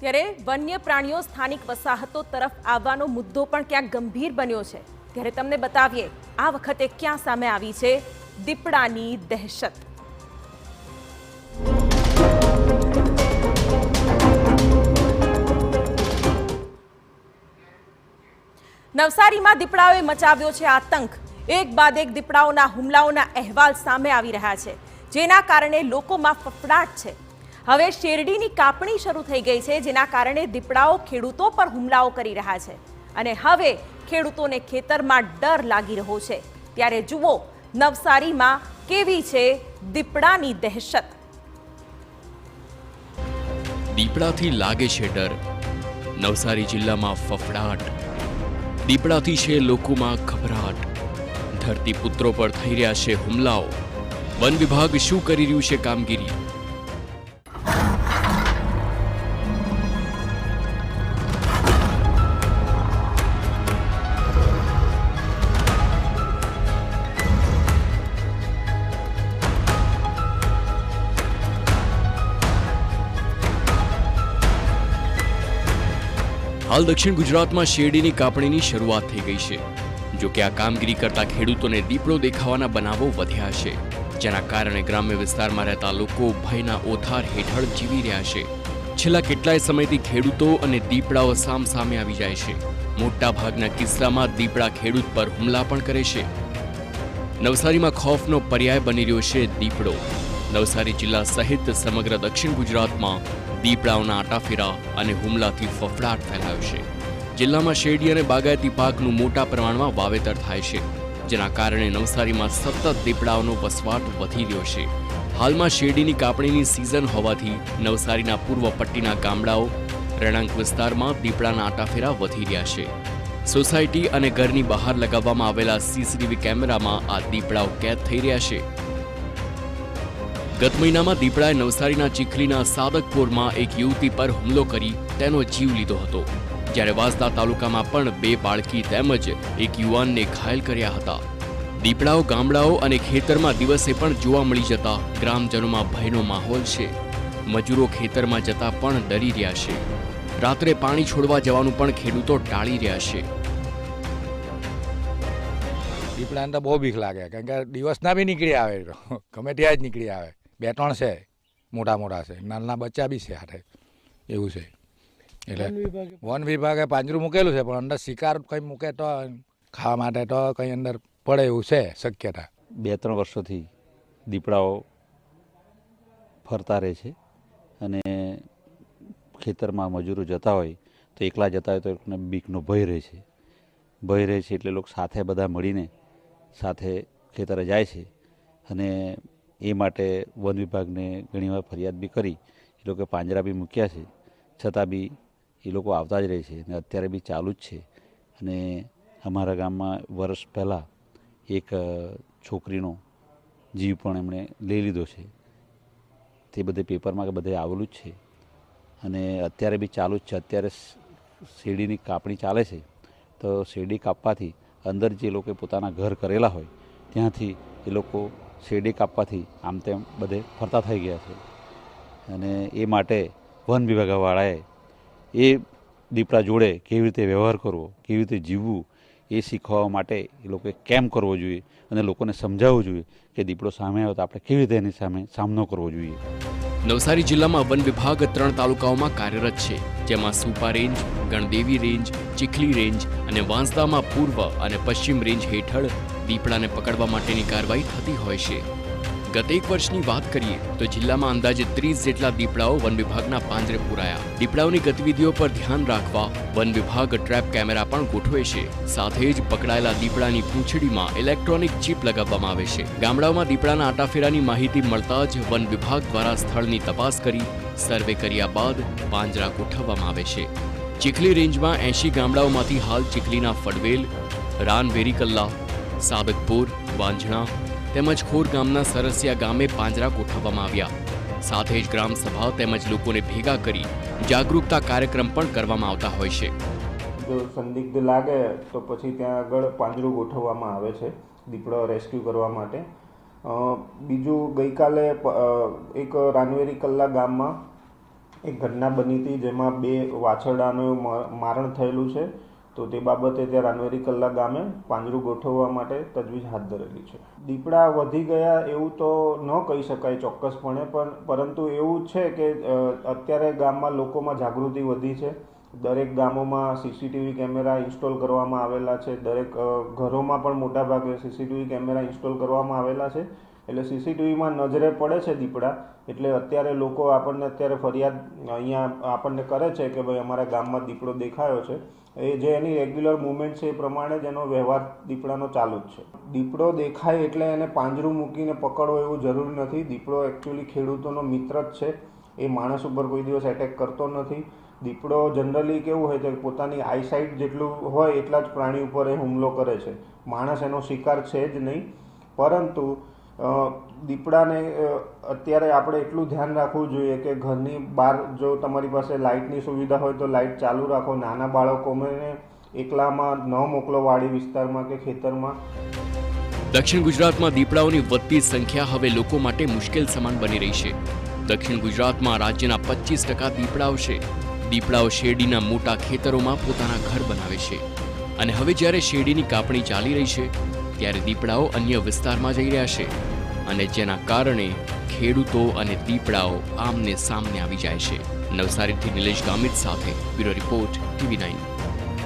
ત્યારે વન્ય પ્રાણીઓ સ્થાનિક વસાહતો તરફ આવવાનો મુદ્દો પણ ક્યાંક ગંભીર બન્યો છે। ત્યારે તમને બતાવીએ આ વખતે ક્યાં સામે આવી છે દીપડાની દહેશત। નવસારીમાં દીપડાઓએ મચાવ્યો છે આતંક। એક બાદ એક દીપડાઓના હુમલાઓના અહેવાલ સામે આવી રહ્યા છે, જેના કારણે લોકોમાં ફફડાટ છે। હવે શેરડીની કાપણી શરૂ થઈ ગઈ છે, જેના કારણે દીપડાઓ ખેડૂતો પર હુમલાઓ કરી રહ્યા છે અને હવે ખેડૂતોને ખેતરમાં ડર લાગી રહ્યો છે। ત્યારે જુઓ નવસારીમાં કેવી છે દીપડાની દહેશત। દીપડાથી લાગે છે ડર, નવસારી જિલ્લામાં ફફડાટ। દીપડાથી છે લોકોમાં ગભરાટ, ધરતીપુત્રો પર થઈ રહ્યા છે હુમલાઓ। વન વિભાગ શું કરી રહ્યું છે કામગીરી? હાલ દક્ષિણ ગુજરાતમાં શેરડીની કાપણીની શરૂઆત થઈ ગઈ છે। જો કે આ કામગીરી કરતા ખેડૂતોને દીપડો દેખાવાના બનાવો વધ્યા છે, જેના કારણે ગ્રામ્ય વિસ્તારમાં રહેતા લોકો ભયના ઓથાર હેઠળ જીવી રહ્યા છે। છેલ્લા કેટલાય સમયથી ખેડૂતો અને દીપડાઓ સામસામે આવી જાય છે। મોટા ભાગના કિસ્સામાં દીપડા ખેડૂત પર હુમલા પણ કરે છે। નવસારીમાં ખૌફનો પર્યાય બની રહ્યો છે દીપડો। નવસારી જિલ્લા સહિત સમગ્ર દક્ષિણ ગુજરાતમાં દીપડાઓના આટાફેરા અને હુમલાથી ફફડાટ ફેલાયો છે। જિલ્લામાં શેરડી અને બાગાયતી પાકનું મોટા પ્રમાણમાં વાવેતર થાય છે, જેના કારણે નવસારીમાં સતત દીપડાઓનો વસવાટ વધી રહ્યો છે। હાલમાં શેરડીની કાપણીની સિઝન હોવાથી નવસારીના પૂર્વ પટ્ટીના ગામડાઓ, રહેણાંક વિસ્તારમાં દીપડાના આટાફેરા વધી રહ્યા છે। સોસાયટી અને ઘરની બહાર લગાવવામાં આવેલા સીસીટીવી કેમેરામાં આ દીપડાઓ કેદ થઈ રહ્યા છે। ગત મહિનામાં દીપડાએ નવસારીના ચીખલીના સાદકપુરમાં એક યુવતી પર હુમલો કરી તેનો જીવ લીધો હતો, જ્યારે વાંસદા તાલુકામાં પણ 2 બાળકી તેમજ એક યુવાનને ઘાયલ કર્યા હતા। દીપડાઓ ગામડાઓ અને ખેતરમાં દિવસે પણ જોવા મળી જતા ગ્રામજનોમાં ભયનો માહોલ છે। મજૂરો ખેતરમાં જતા પણ ડરી રહ્યા છે। રાત્રે પાણી છોડવા જવાનું પણ ખેડૂતો ટાળી રહ્યા છે। દીપડાને તો બહુ બીક લાગે, કારણ કે દિવસના બી નીકળી આવે, ગમે ત્યાં જ નીકળી આવે। 2-3 છે, મોટા છે, નાના બચ્ચા બી છે હાથે, એવું છે। એટલે વન વિભાગે પાંજરું મૂકેલું છે, પણ અંદર શિકાર કંઈ મૂકે તો ખાવા માટે તો કંઈ અંદર પડે એવું છે શક્યતા। 2-3 વર્ષોથી દીપડાઓ ફરતા રહે છે અને ખેતરમાં મજૂરો જતા હોય તો એકલા જતા હોય તો એ લોકોને બીકનો ભય રહે છે એટલે લોકો સાથે બધા મળીને સાથે ખેતરે જાય છે અને એ માટે વન વિભાગને ઘણીવાર ફરિયાદ બી કરી, એ લોકો પાંજરા બી મૂક્યા છે, છતાં બી એ લોકો આવતા જ રહે છે અને અત્યારે બી ચાલુ જ છે। અને અમારા ગામમાં વર્ષ પહેલાં એક છોકરીનો જીવ પણ એમણે લઈ લીધો છે, તે બધે પેપરમાં કે બધે આવેલું જ છે અને અત્યારે બી ચાલુ જ છે। અત્યારે શેરડીની કાપણી ચાલે છે, તો શેરડી કાપવાથી અંદર જે લોકો પોતાના ઘર કરેલા હોય ત્યાંથી એ લોકો શેરડી કાપવાથી આમ તેમ બધે ફરતા થઈ ગયા છે અને એ માટે વન વિભાગવાળાએ એ દીપડા જોડે કેવી રીતે વ્યવહાર કરવો, કેવી રીતે જીવવું એ શીખવવા માટે એ લોકોએ કેમ્પ કરવો જોઈએ અને લોકોને સમજાવવું જોઈએ કે દીપડો સામે આવે તો આપણે કેવી રીતે એની સામે સામનો કરવો જોઈએ। નવસારી જિલ્લામાં વન વિભાગ 3 તાલુકાઓમાં કાર્યરત છે, જેમાં Supa range, Gandevi range, Chikhli range અને વાંસદામાં પૂર્વ અને પશ્ચિમ રેન્જ હેઠળ દીપડાને પકડવા માટેની કાર્યવાહી થતી હોય છે। ગત 1 વર્ષની વાત કરીએ તો જિલ્લામાં અંદાજે 30 જેટલા દીપડાઓ વન વિભાગના પાંજરે પુરાયા। દીપડાઓની ગતિવિધિઓ પર ધ્યાન રાખવા વન વિભાગ ટ્રેપ કેમેરા પણ ગોઠવે છે। સાથે જ પકડાયેલા દીપડાની પૂંછડીમાં ઇલેક્ટ્રોનિક ચિપ લગાવવામાં આવે છે। ગામડાઓમાં દીપડાના આટાફેરાની માહિતી મળતા જ વન વિભાગ દ્વારા સ્થળની તપાસ કરી સર્વે કર્યા બાદ પાંજરા ગોઠવવામાં આવે છે। ચીખલી રેન્જમાં 80 ગામડાઓમાંથી હાલ ચીખલીના ફડવેલ, રાનવેરી કલ્લા, સાદકપુર, વાંઝણા તેમજ ખોર ગામના સરસિયા ગામે પાંજરા ગોઠવવામાં આવ્યા। સાથે જ ગ્રામ સભા તેમજ લોકોને ભેગા કરી જાગૃતતા કાર્યક્રમ પણ કરવામાં આવતા હોય છે। જો સંદિગ્ધ લાગે તો પછી ત્યાં આગળ પાંજરું ગોઠવવામાં આવે છે દીપડો રેસ્ક્યુ કરવા માટે। બીજું ગઈકાલે એક રાનવેરી કલ્લા ગામમાં એક ઘટના બની હતી જેમાં 2 વાછરડાનું મારણ થયેલું છે. તો તે બાબતે ત્યાં રાનવેરી કલ્લા ગામે પાંજરું ગોઠવવા માટે તજવીજ હાથ ધરેલી છે. દીપડા વધી ગયા એવું તો ન કહી શકાય ચોક્કસપણે, પરંતુ એવું છે કે અત્યારે ગામમાં લોકોમાં જાગૃતિ વધી છે. દરેક ગામોમાં સીસીટીવી કેમેરા ઇન્સ્ટોલ કરવામાં આવેલા છે. દરેક ઘરોમાં પણ મોટાભાગે સીસીટીવી કેમેરા ઇન્સ્ટોલ કરવામાં આવેલા છે. એટલે સીસીટીવીમાં નજરે પડે છે દીપડા, એટલે અત્યારે લોકો આપણને ફરિયાદ અહીંયા આપણને કરે છે કે ભાઈ અમારા ગામમાં દીપડો દેખાયો છે. એ જે એની રેગ્યુલર મૂવમેન્ટ છે એ પ્રમાણે જ એનો વ્યવહાર દીપડાનો ચાલુ જ છે. દીપડો દેખાય એટલે એને પાંજરું મૂકીને પકડવો એવું જરૂરી નથી. દીપડો એકચ્યુઅલી ખેડૂતોનો મિત્ર જ છે. એ માણસ ઉપર કોઈ દિવસ એટેક કરતો નથી. દીપડો જનરલી કેવું હોય છે કે પોતાની આઈસાઇટ જેટલું હોય એટલા જ પ્રાણી ઉપર એ હુમલો કરે છે. માણસ એનો શિકાર છે જ નહીં. પરંતુ દીપડાને અત્યારે આપણે એટલું ધ્યાન રાખવું જોઈએ કે ઘરની બહાર જો તમારી પાસે લાઇટની સુવિધા હોય તો લાઇટ ચાલુ રાખો. નાના બાળકોને એકલામાં ન મોકલો વાડી વિસ્તારમાં કે ખેતરમાં. દક્ષિણ ગુજરાતમાં દીપડાઓની વધતી સંખ્યા હવે લોકો માટે મુશ્કેલ સમાન બની રહી છે. દક્ષિણ ગુજરાતમાં રાજ્યના 25% દીપડાઓ છે. દીપડાઓ શેરડીના મોટા ખેતરોમાં પોતાના ઘર બનાવે છે અને હવે જ્યારે શેરડીની કાપણી ચાલી રહી છે ત્યારે દીપડાઓ અન્ય વિસ્તારમાં જઈ રહ્યા છે અને જેના કારણે ખેડૂતો અને દીપડાઓ આમને સામને આવી જાય છે. નવસારીથી નિલેશ ગામિત સાથે બ્યુરો રિપોર્ટ TV9.